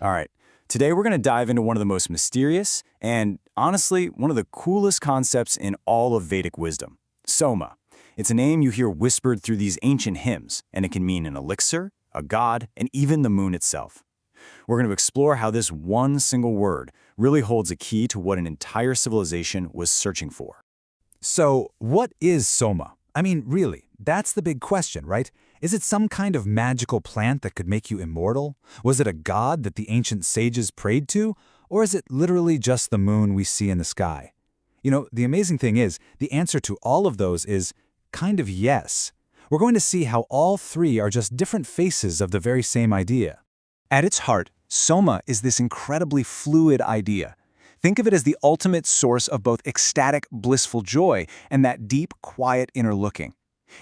All right, today we're going to dive into one of the most mysterious and, honestly, one of the coolest concepts in all of Vedic wisdom, Soma. It's a name you hear whispered through these ancient hymns, and it can mean an elixir, a god, and even the moon itself. We're going to explore how this one single word really holds a key to what an entire civilization was searching for. So, what is Soma? I mean, really, that's the big question, right? Is it some kind of magical plant that could make you immortal? Was it a god that the ancient sages prayed to? Or is it literally just the moon we see in the sky? You know, the amazing thing is, the answer to all of those is kind of yes. We're going to see how all three are just different faces of the very same idea. At its heart, Soma is this incredibly fluid idea. Think of it as the ultimate source of both ecstatic, blissful joy and that deep, quiet inner looking.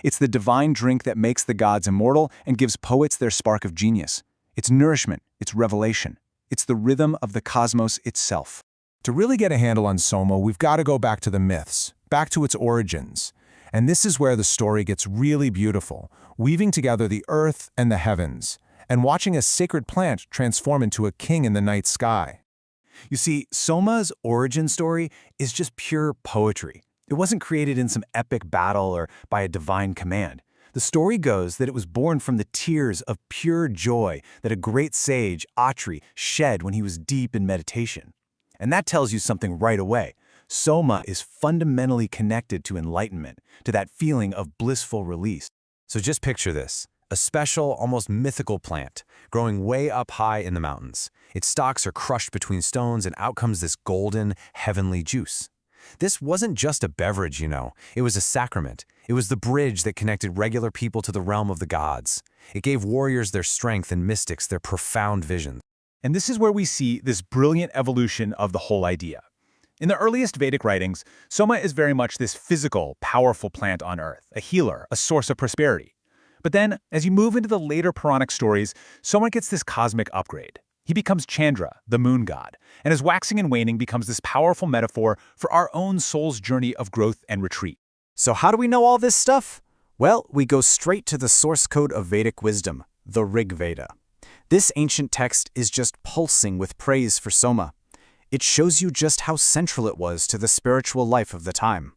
It's the divine drink that makes the gods immortal and gives poets their spark of genius. It's nourishment, it's revelation. It's the rhythm of the cosmos itself. To really get a handle on Soma, we've got to go back to the myths, back to its origins. And this is where the story gets really beautiful, weaving together the earth and the heavens, and watching a sacred plant transform into a king in the night sky. You see, Soma's origin story is just pure poetry. It wasn't created in some epic battle or by a divine command. The story goes that it was born from the tears of pure joy that a great sage, Atri, shed when he was deep in meditation. And that tells you something right away. Soma is fundamentally connected to enlightenment, to that feeling of blissful release. So just picture this. A special, almost mythical plant, growing way up high in the mountains. Its stalks are crushed between stones, and out comes this golden, heavenly juice. This wasn't just a beverage, you know. It was a sacrament. It was the bridge that connected regular people to the realm of the gods. It gave warriors their strength and mystics their profound visions. And this is where we see this brilliant evolution of the whole idea. In the earliest Vedic writings, Soma is very much this physical, powerful plant on earth, a healer, a source of prosperity. But then, as you move into the later Puranic stories, Soma gets this cosmic upgrade. He becomes Chandra, the moon god, and his waxing and waning becomes this powerful metaphor for our own soul's journey of growth and retreat. So how do we know all this stuff? Well, we go straight to the source code of Vedic wisdom, the Rig Veda. This ancient text is just pulsing with praise for Soma. It shows you just how central it was to the spiritual life of the time.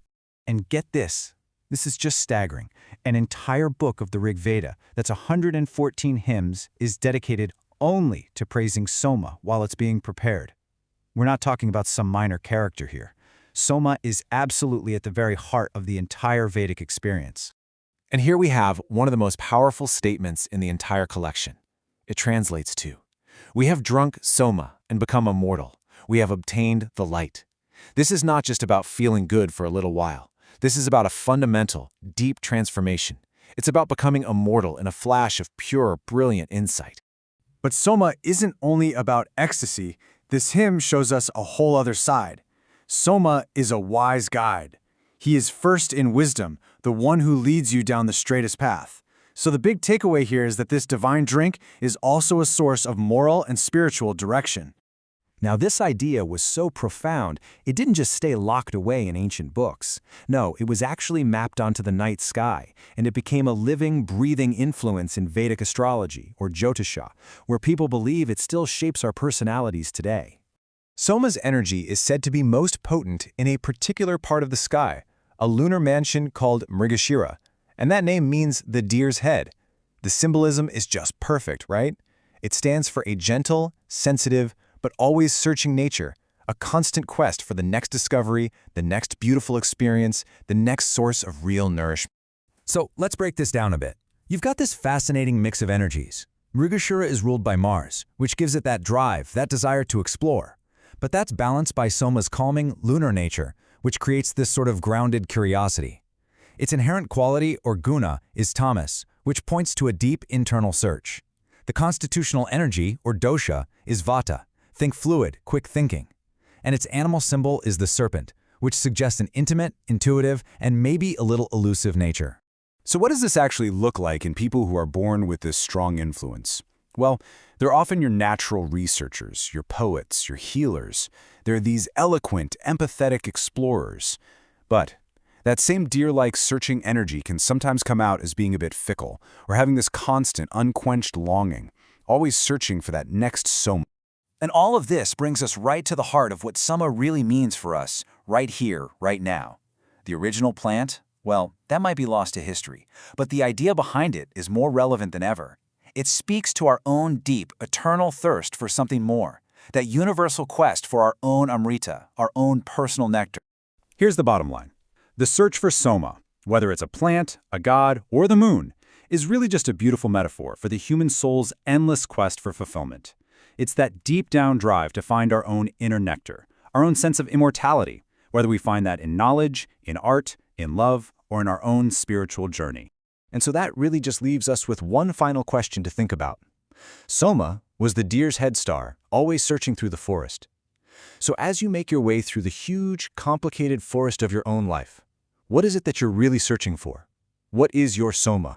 And get this. This is just staggering. An entire book of the Rig Veda, that's 114 hymns, is dedicated only to praising Soma while it's being prepared. We're not talking about some minor character here. Soma is absolutely at the very heart of the entire Vedic experience. And here we have one of the most powerful statements in the entire collection. It translates to, "We have drunk Soma and become immortal. We have obtained the light." This is not just about feeling good for a little while. This is about a fundamental, deep transformation. It's about becoming immortal in a flash of pure, brilliant insight. But Soma isn't only about ecstasy. This hymn shows us a whole other side. Soma is a wise guide. He is first in wisdom, the one who leads you down the straightest path. So the big takeaway here is that this divine drink is also a source of moral and spiritual direction. Now, this idea was so profound, it didn't just stay locked away in ancient books. No, it was actually mapped onto the night sky, and it became a living, breathing influence in Vedic astrology, or Jyotisha, where people believe it still shapes our personalities today. Soma's energy is said to be most potent in a particular part of the sky, a lunar mansion called Mrigashira, and that name means the deer's head. The symbolism is just perfect, right? It stands for a gentle, sensitive, but always searching nature, a constant quest for the next discovery, the next beautiful experience, the next source of real nourishment. So let's break this down a bit. You've got this fascinating mix of energies. Mrigashira is ruled by Mars, which gives it that drive, that desire to explore. But that's balanced by Soma's calming, lunar nature, which creates this sort of grounded curiosity. Its inherent quality, or guna, is tamas, which points to a deep internal search. The constitutional energy, or dosha, is vata. Think fluid, quick thinking. And its animal symbol is the serpent, which suggests an intimate, intuitive, and maybe a little elusive nature. So what does this actually look like in people who are born with this strong influence? Well, they're often your natural researchers, your poets, your healers. They're these eloquent, empathetic explorers. But that same deer-like searching energy can sometimes come out as being a bit fickle, or having this constant, unquenched longing, always searching for that next Soma. And all of this brings us right to the heart of what Soma really means for us, right here, right now. The original plant? Well, that might be lost to history, but the idea behind it is more relevant than ever. It speaks to our own deep, eternal thirst for something more, that universal quest for our own Amrita, our own personal nectar. Here's the bottom line. The search for Soma, whether it's a plant, a god, or the moon, is really just a beautiful metaphor for the human soul's endless quest for fulfillment. It's that deep-down drive to find our own inner nectar, our own sense of immortality, whether we find that in knowledge, in art, in love, or in our own spiritual journey. And so that really just leaves us with one final question to think about. Soma was the deer's head star, always searching through the forest. So as you make your way through the huge, complicated forest of your own life, what is it that you're really searching for? What is your Soma?